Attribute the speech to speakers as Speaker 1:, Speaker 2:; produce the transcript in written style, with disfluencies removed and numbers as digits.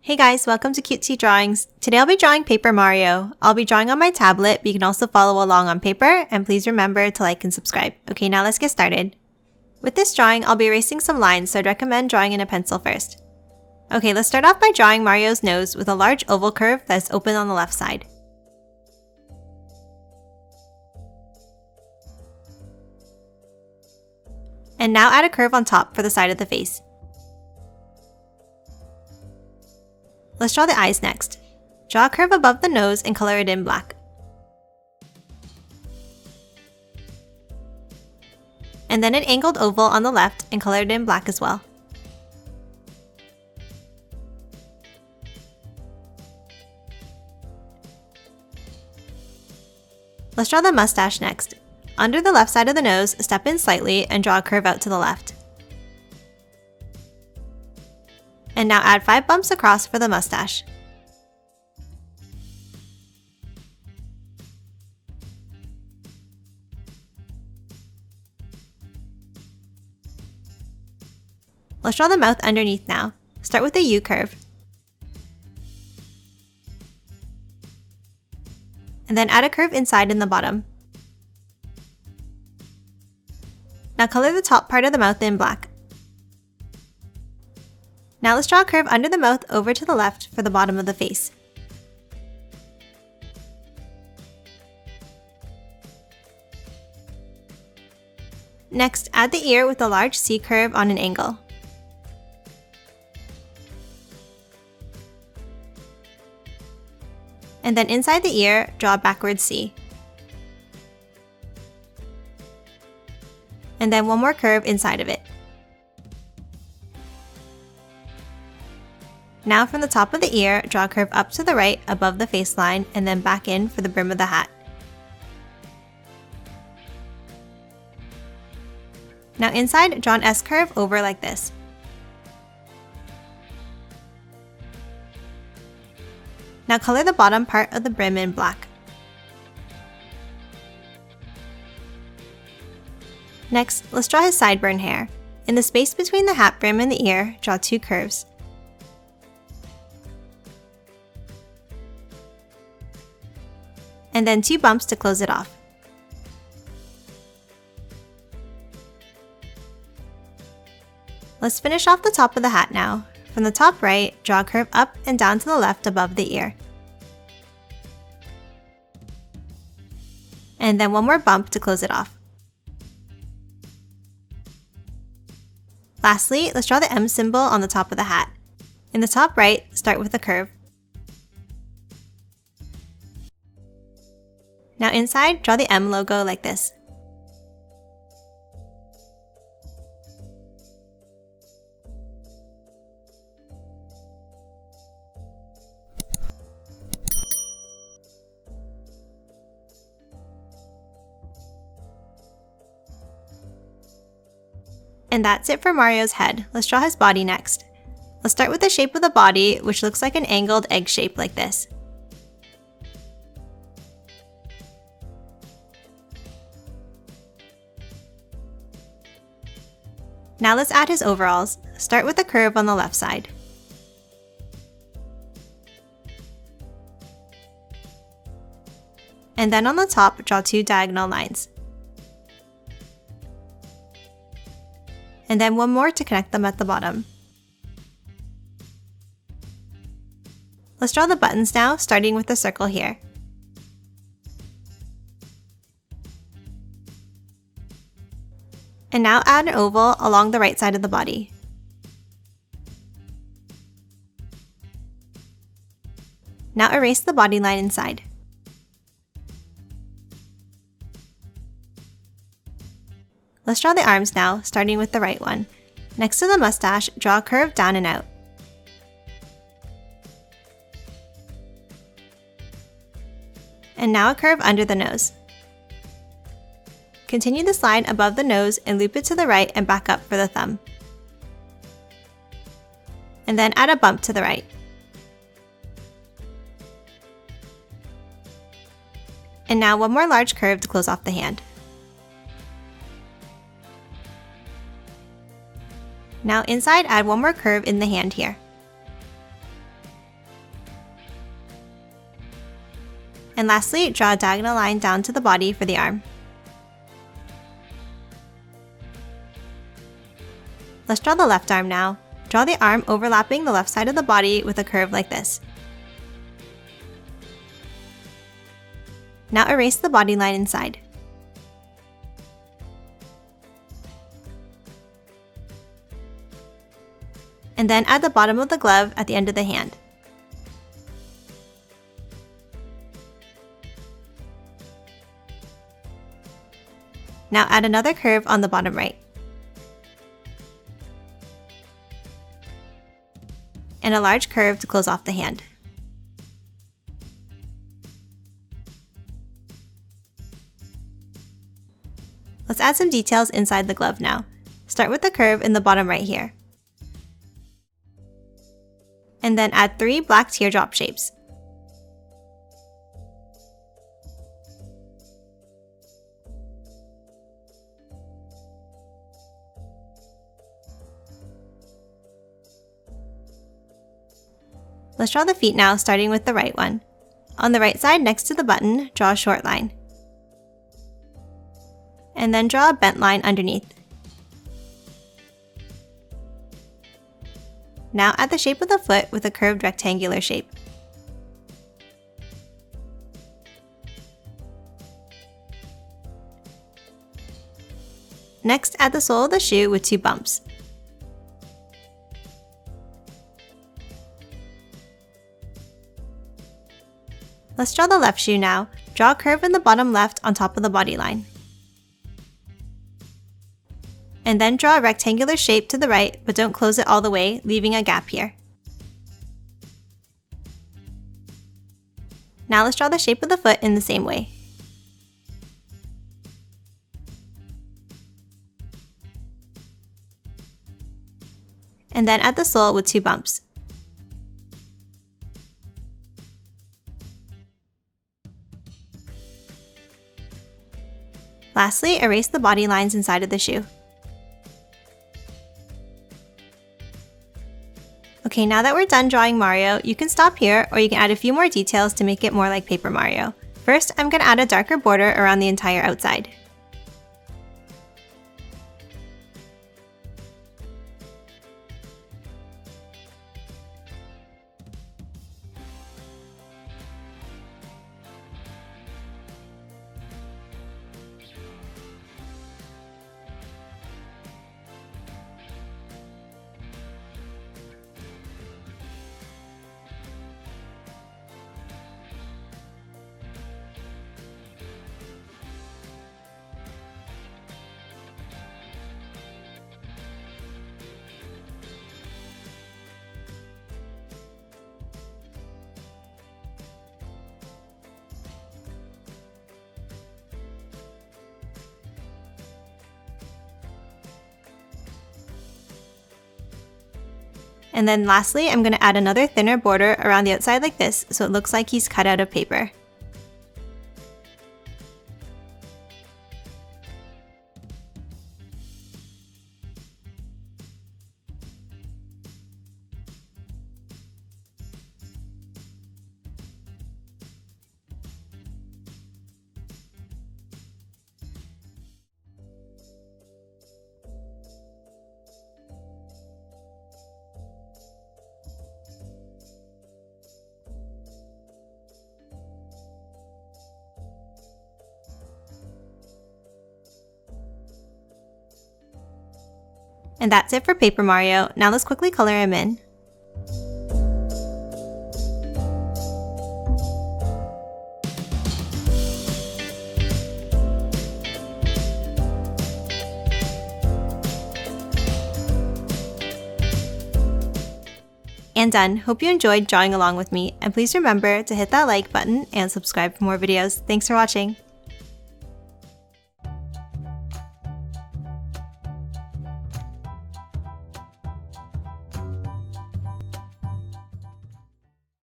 Speaker 1: Hey guys, welcome to Cutesy Drawings. Today I'll be drawing Paper Mario. I'll be drawing on my tablet, but you can also follow along on paper, and please remember to like and subscribe. Okay, now let's get started. With this drawing, I'll be erasing some lines, so I'd recommend drawing in a pencil first. Okay, let's start off by drawing Mario's nose with a large oval curve that's open on the left side. And now add a curve on top for the side of the face. Let's draw the eyes next. Draw a curve above the nose and color it in black. And then an angled oval on the left and color it in black as well. Let's draw the mustache next. Under the left side of the nose, step in slightly and draw a curve out to the left. And now add 5 bumps across for the mustache. Let's draw the mouth underneath now. Start with a U curve. And then add a curve inside in the bottom. Now color the top part of the mouth in black. Now let's draw a curve under the mouth over to the left for the bottom of the face. Next, add the ear with a large C curve on an angle. And then inside the ear, draw a backward C. And then one more curve inside of it. Now from the top of the ear, draw a curve up to the right above the face line and then back in for the brim of the hat. Now inside, draw an S curve over like this. Now color the bottom part of the brim in black. Next, let's draw his sideburn hair. In the space between the hat brim and the ear, draw 2 curves. And then 2 bumps to close it off. Let's finish off the top of the hat now. From the top right, draw a curve up and down to the left above the ear. And then one more bump to close it off. Lastly, let's draw the M symbol on the top of the hat. In the top right, start with a curve. Now inside, draw the M logo like this. And that's it for Mario's head. Let's draw his body next. Let's start with the shape of the body, which looks like an angled egg shape like this. Now let's add his overalls. Start with a curve on the left side. And then on the top, draw 2 diagonal lines. And then one more to connect them at the bottom. Let's draw the buttons now, starting with the circle here. And now add an oval along the right side of the body. Now erase the body line inside. Let's draw the arms now, starting with the right one. Next to the mustache, draw a curve down and out. And now a curve under the nose. Continue this line above the nose and loop it to the right and back up for the thumb. And then add a bump to the right. And now one more large curve to close off the hand. Now inside, add one more curve in the hand here. And lastly, draw a diagonal line down to the body for the arm. Let's draw the left arm now. Draw the arm overlapping the left side of the body with a curve like this. Now erase the body line inside. And then add the bottom of the glove at the end of the hand. Now add another curve on the bottom right. And a large curve to close off the hand. Let's add some details inside the glove now. Start with the curve in the bottom right here. And then add 3 black teardrop shapes. Let's draw the feet now, starting with the right one. On the right side next to the button, draw a short line. And then draw a bent line underneath. Now add the shape of the foot with a curved rectangular shape. Next, add the sole of the shoe with 2 bumps. Let's draw the left shoe now. Draw a curve in the bottom left on top of the body line. And then draw a rectangular shape to the right, but don't close it all the way, leaving a gap here. Now let's draw the shape of the foot in the same way. And then add the sole with 2 bumps. Lastly, erase the body lines inside of the shoe. Okay, now that we're done drawing Mario, you can stop here or you can add a few more details to make it more like Paper Mario. First, I'm going to add a darker border around the entire outside. And then lastly, I'm going to add another thinner border around the outside like this, so it looks like he's cut out of paper. And that's it for Paper Mario. Now let's quickly color him in. And done. Hope you enjoyed drawing along with me, and please remember to hit that like button and subscribe for more videos. Thanks for watching.